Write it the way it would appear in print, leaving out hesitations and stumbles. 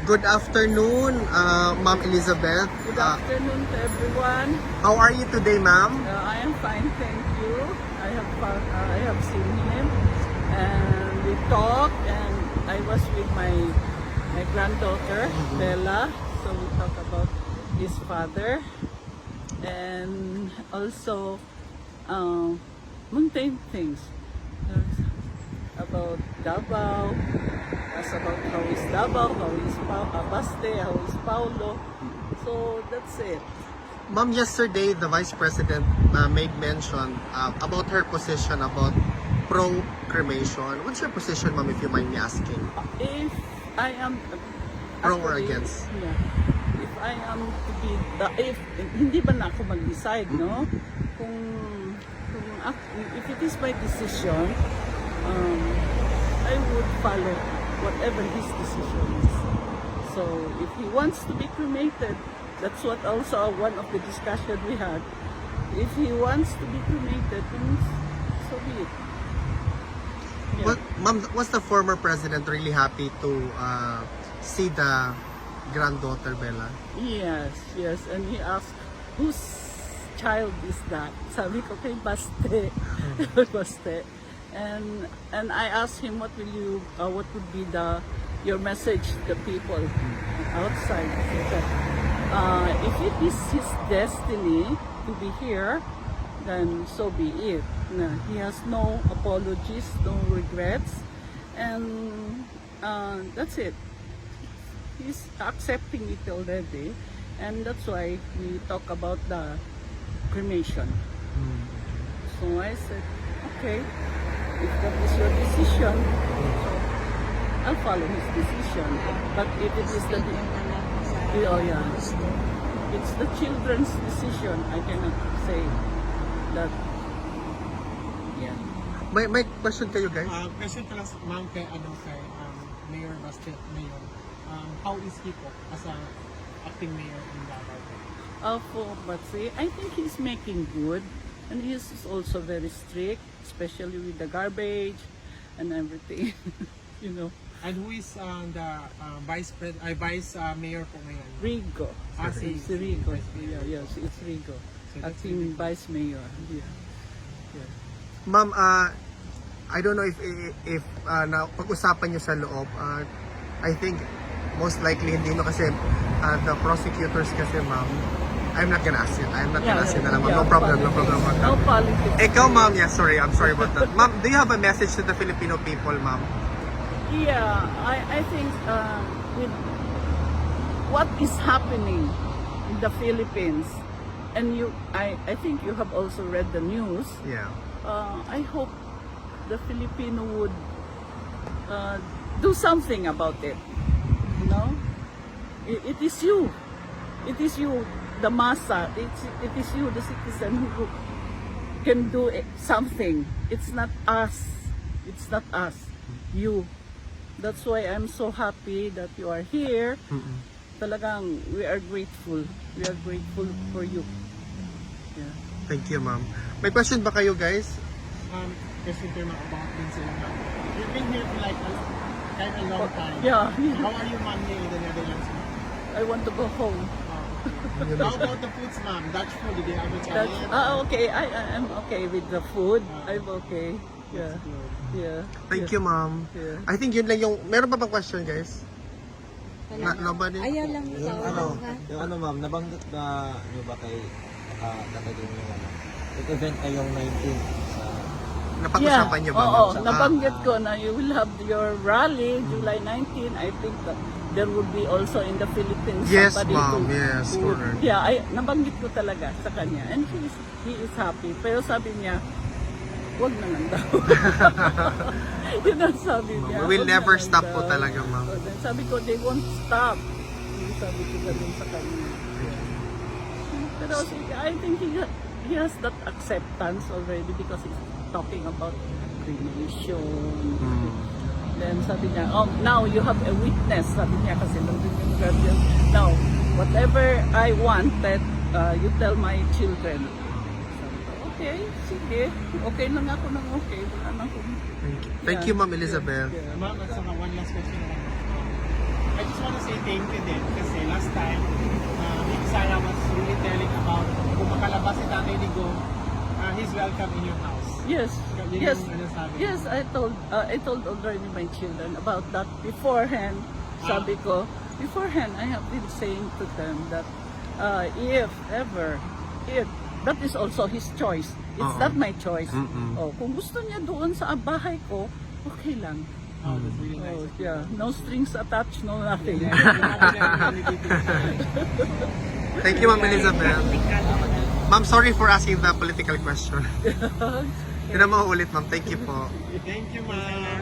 Good afternoon, Ma'am Elizabeth. Good afternoon to everyone. How are you today, ma'am? I am fine, thank you. I have seen him, and we talked, and I was with my granddaughter Bella, so we talked about his father, and also mundane things about Davao. As about how is Davao, how is Abaste, how is Paulo. So that's it. Ma'am, yesterday the Vice President made mention about her position about pro-cremation. What's your position, ma'am, if you mind me asking? If I am Pro or actually, against? Yeah. If I am to be if hindi ba na ako mag-decide, no? Kung if it is my decision, I would follow whatever his decision is. So if he wants to be cremated, that's what also one of the discussion we had. If he wants to be cremated, then so be it. Yeah. Well, ma'am, was the former president really happy to see the granddaughter Bella? Yes, and he asked, whose child is that? Sabi ko kay Baste. Baste. And I asked him what would be your message to the people outside. He said, if it is his destiny to be here, then so be it. No, he has no apologies, no regrets, and that's it. He's accepting it already, and that's why we talk about the cremation. So I said, okay, if that is your decision, so I'll follow his decision. But if it is it's the children's decision, I cannot say that. Yeah. May question kayo, guys? Question ko lang, ma'am, kay Mayor Baste, Mayor. How is he po as a acting mayor in Davao? For Baste, I think he's making good, and he's also very strict, especially with the garbage and everything. You know. And who is the vice mayor po ngayon? Rigo. Si Rigo. Yes, it's Rigo. So that's Acting vice mayor. Yeah. Ma'am, I don't know if na pag-usapan niyo sa loob, I think most likely hindi no kasi the prosecutors kasi, ma'am, I'm not gonna ask it. No problem about that. No politics. Ikaw, ma'am, sorry, I'm sorry about that. Ma'am, do you have a message to the Filipino people, ma'am? Yeah, I think with what is happening in the Philippines, and I think you have also read the news. Yeah. I hope the Filipino would do something about it. You know, it is you, the massa. It is you, the citizen, who can do something. It's not us. You. That's why I'm so happy that you are here. Talagang we are grateful. We are grateful for you. Yeah. Thank you, ma'am. May question ba kayo, guys? Question ko about din sila, ma'am. You've been here for like kind of long time. Yeah. How are you, ma'am, here in the Netherlands, ma'am? I want to go home. How about the foods, ma'am? Dutch food, did you have Italian? Okay. I'm okay with the food. I'm okay. Yeah. Yeah. Thank you, ma'am. Yeah. I think yun lang yung... Meron pa bang question, guys? Nobody? Ayaw lang Yung ma'am, nabanggit na nyo ba kay nakagin yung yung event ngayong 19 sa Napag-usapan niyo ba, Oo, ma'am? nabanggit ko na you will have your rally July 19. I think that there will be also in the Philippines Yes, somebody ma'am. Yes, correct. Yeah, nabanggit ko talaga sa kanya, and he is happy. Pero sabi niya, wag na lang daw. Yun ang sabi niya. We will "Wag never na lang stop daw." po talaga, ma'am. So, then sabi ko, they won't stop. Sabi ko ganun sa kanya. Pero I think he has that acceptance already because he's talking about cremation. Then sabi niya, now you have a witness. Sabi niya kasi nandun yung guardian. Now, whatever I wanted, you tell my children. Sabi ko, okay, sige. Okay lang ako ng okay. Wala na akong... Thank you, Ma'am Elizabeth. Yeah. Ma'am, at saka one last question na lang. I just want to say thank you din kasi last time, Sarah was really telling about kung makalabas si Tatay Digo, he's welcome in your house. Yes, Yun yes, yung ano sabi. yes. I told already my children about that beforehand. Sabi ko, beforehand, I have been saying to them that if ever, if that is also his choice. It's not my choice. Oh, kung gusto niya doon sa bahay ko, okay lang. Oh, that's really nice. Oh, yeah, no strings attached, no nothing. Thank you, Ma'am Elizabeth. Ma'am, sorry for asking the political question. Hindi na mauulit, Ma'am. Thank you po. Thank you, ma'am.